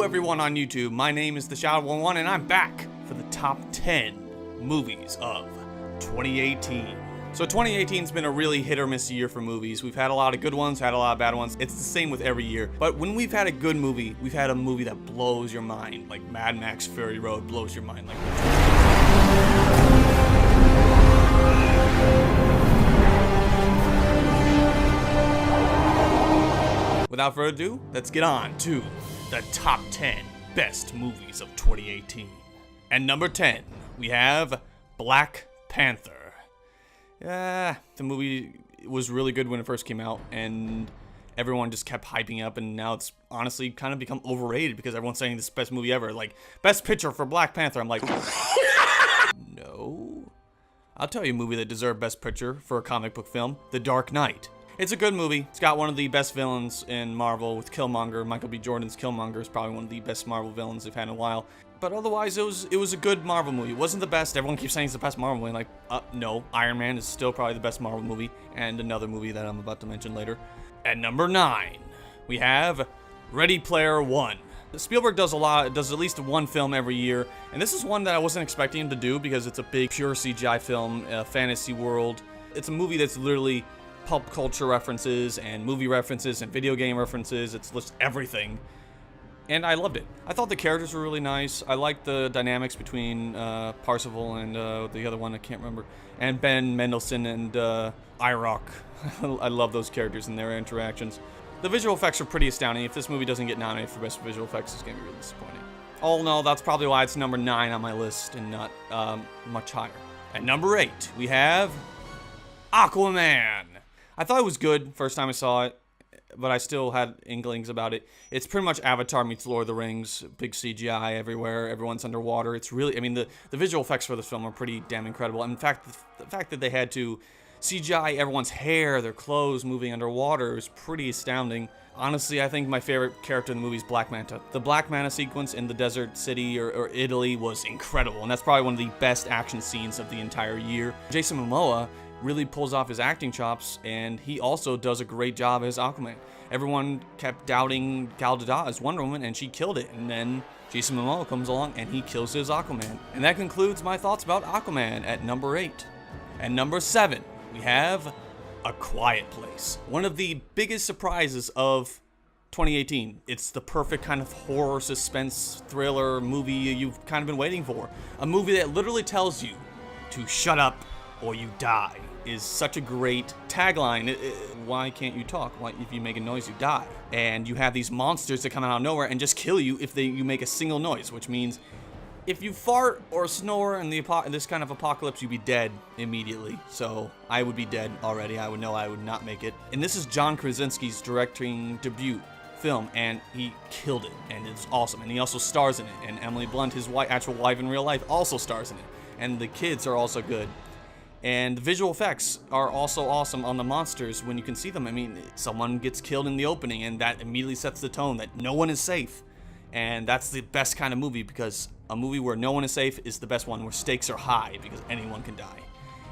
everyone on YouTube, my name is TheShadowedOne1 and I'm back for the top 10 movies of 2018. So 2018's been a really hit or miss year for movies. We've had a lot of good ones, had a lot of bad ones. It's the same with every year. But when we've had a good movie, we've had a movie that blows your mind. Like Mad Max Fury Road blows your mind. Without further ado, let's get on to the top 10 best movies of 2018. And number 10, we have Black Panther. Yeah, the movie was really good when it first came out, and everyone just kept hyping up, and now it's honestly kind of become overrated because everyone's saying this is the best movie ever. Like, best picture for Black Panther. I'm like, no. I'll tell you a movie that deserved best picture for a comic book film, The Dark Knight. It's a good movie. It's got one of the best villains in Marvel with Killmonger. Michael B. Jordan's Killmonger is probably one of the best Marvel villains they've had in a while. But otherwise, it was a good Marvel movie. It wasn't the best. Everyone keeps saying it's the best Marvel movie. Like, no. Iron Man is still probably the best Marvel movie. And another movie that I'm about to mention later. At number 9, we have Ready Player One. Spielberg does at least one film every year. And this is one that I wasn't expecting him to do because it's a big, pure CGI film, fantasy world. It's a movie that's literally pulp culture references and movie references and video game references. It's just everything. And I loved it. I thought the characters were really nice. I liked the dynamics between Parsifal and the other one, I can't remember. And Ben Mendelsohn and IROC. I love those characters and their interactions. The visual effects are pretty astounding. If this movie doesn't get nominated for Best Visual Effects, it's going to be really disappointing. All in all, that's probably why it's number 9 on my list and not much higher. At number 8, we have Aquaman. I thought it was good first time I saw it, but I still had inklings about it. It's pretty much Avatar meets Lord of the Rings, big CGI everywhere, everyone's underwater. It's really, I mean, the visual effects for this film are pretty damn incredible. And in fact, the fact that they had to CGI everyone's hair, their clothes moving underwater is pretty astounding. Honestly, I think my favorite character in the movie is Black Manta. The Black Manta sequence in the desert city or Italy was incredible, and that's probably one of the best action scenes of the entire year. Jason Momoa really pulls off his acting chops, and he also does a great job as Aquaman. Everyone kept doubting Gal Gadot as Wonder Woman, and she killed it. And then Jason Momoa comes along, and he kills his Aquaman. And that concludes my thoughts about Aquaman at number 8. At number 7, we have A Quiet Place. One of the biggest surprises of 2018. It's the perfect kind of horror, suspense, thriller movie you've kind of been waiting for. A movie that literally tells you to shut up or you die. Is such a great tagline. Why can't you talk? Why, if you make a noise, you die. And you have these monsters that come out of nowhere and just kill you if you make a single noise, which means if you fart or snore in this kind of apocalypse, you'd be dead immediately. So I would be dead already. I would know I would not make it. And this is John Krasinski's directing debut film, and he killed it, and it's awesome. And he also stars in it. And Emily Blunt, his actual wife in real life, also stars in it. And the kids are also good. And the visual effects are also awesome on the monsters when you can see them. I mean, someone gets killed in the opening, and that immediately sets the tone that no one is safe. And that's the best kind of movie, because a movie where no one is safe is the best one, where stakes are high, because anyone can die.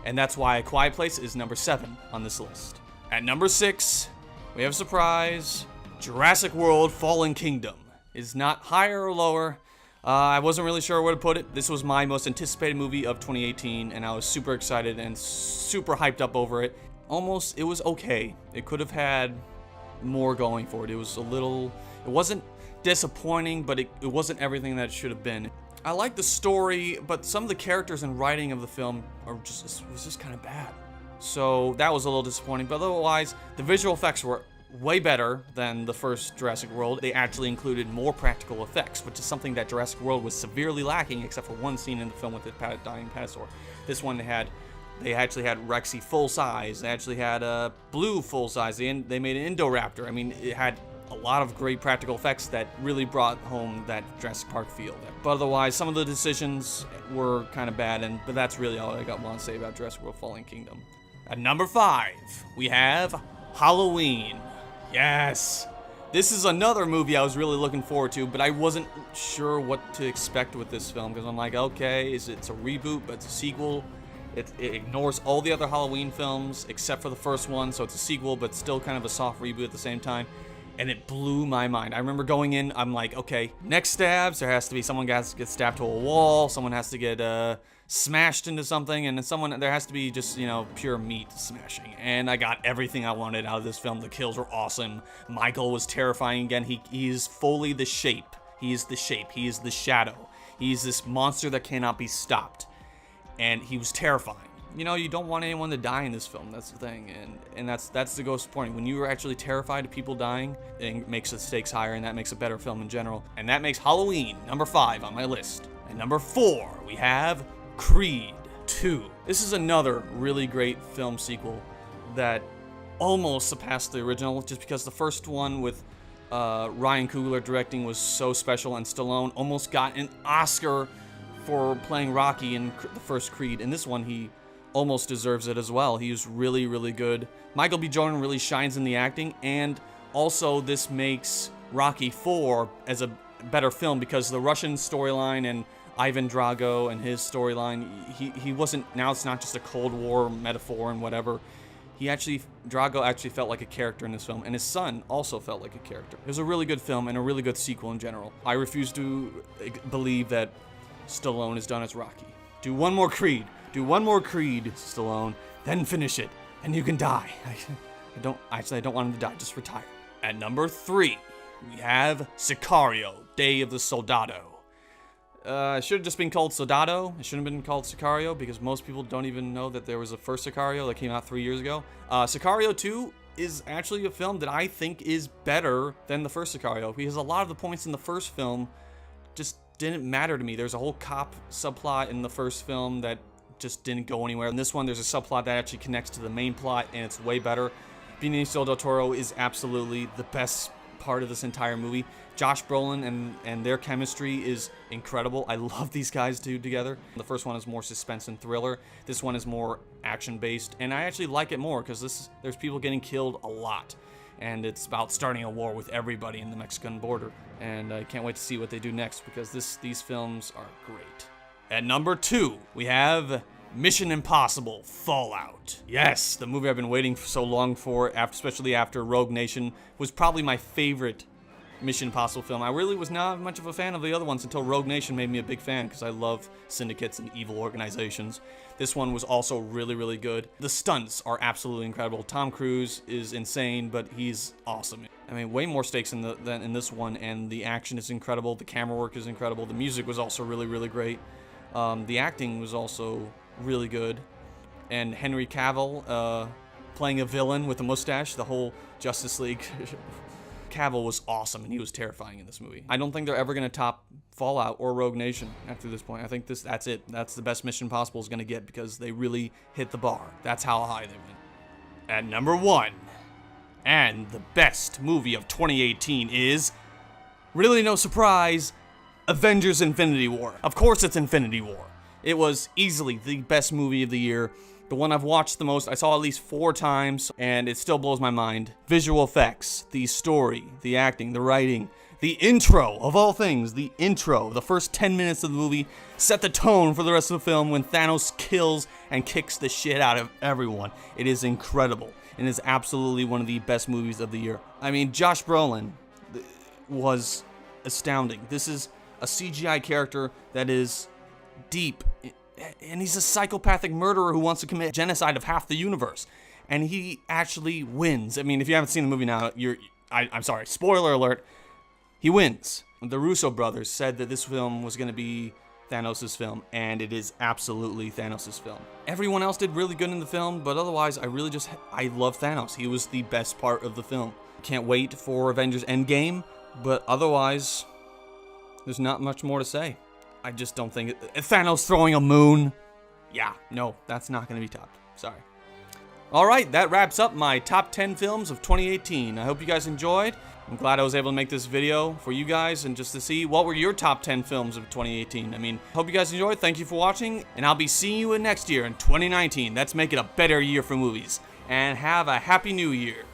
And that's why A Quiet Place is number 7 on this list. At number 6, we have a surprise. Jurassic World Fallen Kingdom is not higher or lower. I wasn't really sure where to put it. This was my most anticipated movie of 2018, and I was super excited and super hyped up over it. It was okay. It could have had more going for it. It wasn't disappointing, but it wasn't everything that it should have been. I like the story, but some of the characters and writing of the film was just kind of bad. So that was a little disappointing, but otherwise, the visual effects were way better than the first Jurassic World. They actually included more practical effects, which is something that Jurassic World was severely lacking, except for one scene in the film with the dying Patasaur. This one they actually had Rexy full size. They actually had Blue full size. They made an Indoraptor. I mean, it had a lot of great practical effects that really brought home that Jurassic Park feel. But otherwise, some of the decisions were kind of bad, but that's really all I want to say about Jurassic World Fallen Kingdom. At number 5, we have Halloween. Yes! This is another movie I was really looking forward to, but I wasn't sure what to expect with this film, because I'm like, okay, it's a reboot, but it's a sequel. It ignores all the other Halloween films except for the first one, so it's a sequel, but still kind of a soft reboot at the same time. and it blew my mind. I remember going in, I'm like, okay, next stabs, there has to be someone has to get stabbed to a wall, someone has to get smashed into something, and then there has to be just, you know, pure meat smashing. And I got everything I wanted out of this film. The kills were awesome. Michael was terrifying again. He is fully the shape. He is the shape. He is the shadow. He's this monster that cannot be stopped. And he was terrifying. You know, you don't want anyone to die in this film. That's the thing, and that's the ghost point. When you are actually terrified of people dying, it makes the stakes higher, and that makes a better film in general. And that makes Halloween number 5 on my list. And number 4, we have Creed 2. This is another really great film sequel that almost surpassed the original, just because the first one with Ryan Coogler directing was so special, and Stallone almost got an Oscar for playing Rocky in the first Creed. In this one, he almost deserves it as well. He was really, really good. Michael B. Jordan really shines in the acting, and also this makes Rocky 4 as a better film, because the Russian storyline and Ivan Drago and his storyline, he wasn't, now it's not just a Cold War metaphor and whatever. Drago actually felt like a character in this film, and his son also felt like a character. It was a really good film and a really good sequel in general. I refuse to believe that Stallone is done as Rocky. Do one more Creed, Stallone, then finish it, and you can die. I don't want him to die, just retire. At number 3, we have Sicario, Day of the Soldado. It should have just been called Soldado. It shouldn't have been called Sicario, because most people don't even know that there was a first Sicario that came out 3 years ago. Sicario 2 is actually a film that I think is better than the first Sicario, because a lot of the points in the first film just didn't matter to me. There's a whole cop subplot in the first film that just didn't go anywhere. In this one, there's a subplot that actually connects to the main plot, and it's way better. Benicio del Toro is absolutely the best part of this entire movie. Josh Brolin and their chemistry is incredible. I love these guys two together. The first one is more suspense and thriller. This one is more action-based, and I actually like it more because there's people getting killed a lot, and it's about starting a war with everybody in the Mexican border. And I can't wait to see what they do next, because these films are great. At number 2, we have Mission Impossible Fallout. Yes, the movie I've been waiting so long for, especially after Rogue Nation, was probably my favorite Mission Impossible film. I really was not much of a fan of the other ones until Rogue Nation made me a big fan, because I love syndicates and evil organizations. This one was also really, really good. The stunts are absolutely incredible. Tom Cruise is insane, but he's awesome. I mean, way more stakes than in this one, and the action is incredible. The camera work is incredible. The music was also really, really great. The acting was also really good. And Henry Cavill playing a villain with a mustache, the whole Justice League. Cavill was awesome, and he was terrifying in this movie. I don't think they're ever going to top Fallout or Rogue Nation after this point. I think that's it. That's the best Mission Impossible is going to get, because they really hit the bar. That's how high they went. At number 1, and the best movie of 2018 is, really no surprise, Avengers Infinity War. Of course it's Infinity War. It was easily the best movie of the year. The one I've watched the most. I saw at least 4 times, and it still blows my mind. Visual effects, the story, the acting, the writing, the intro, of all things, the intro. The first 10 minutes of the movie set the tone for the rest of the film when Thanos kills and kicks the shit out of everyone. It is incredible. It is absolutely one of the best movies of the year. I mean, Josh Brolin was astounding. This is a CGI character that is deep, and he's a psychopathic murderer who wants to commit genocide of half the universe, and he actually wins. I mean, if you haven't seen the movie now, I'm sorry, spoiler alert, he wins. The Russo brothers said that this film was going to be Thanos' film, and it is absolutely Thanos' film. Everyone else did really good in the film, but otherwise, I love Thanos. He was the best part of the film. Can't wait for Avengers Endgame, but otherwise, there's not much more to say. I just don't think Thanos throwing a moon. Yeah, no, that's not going to be topped. Sorry. All right, that wraps up my top 10 films of 2018. I hope you guys enjoyed. I'm glad I was able to make this video for you guys and just to see what were your top 10 films of 2018. I mean, hope you guys enjoyed. Thank you for watching, and I'll be seeing you next year in 2019. Let's make it a better year for movies. And have a happy new year.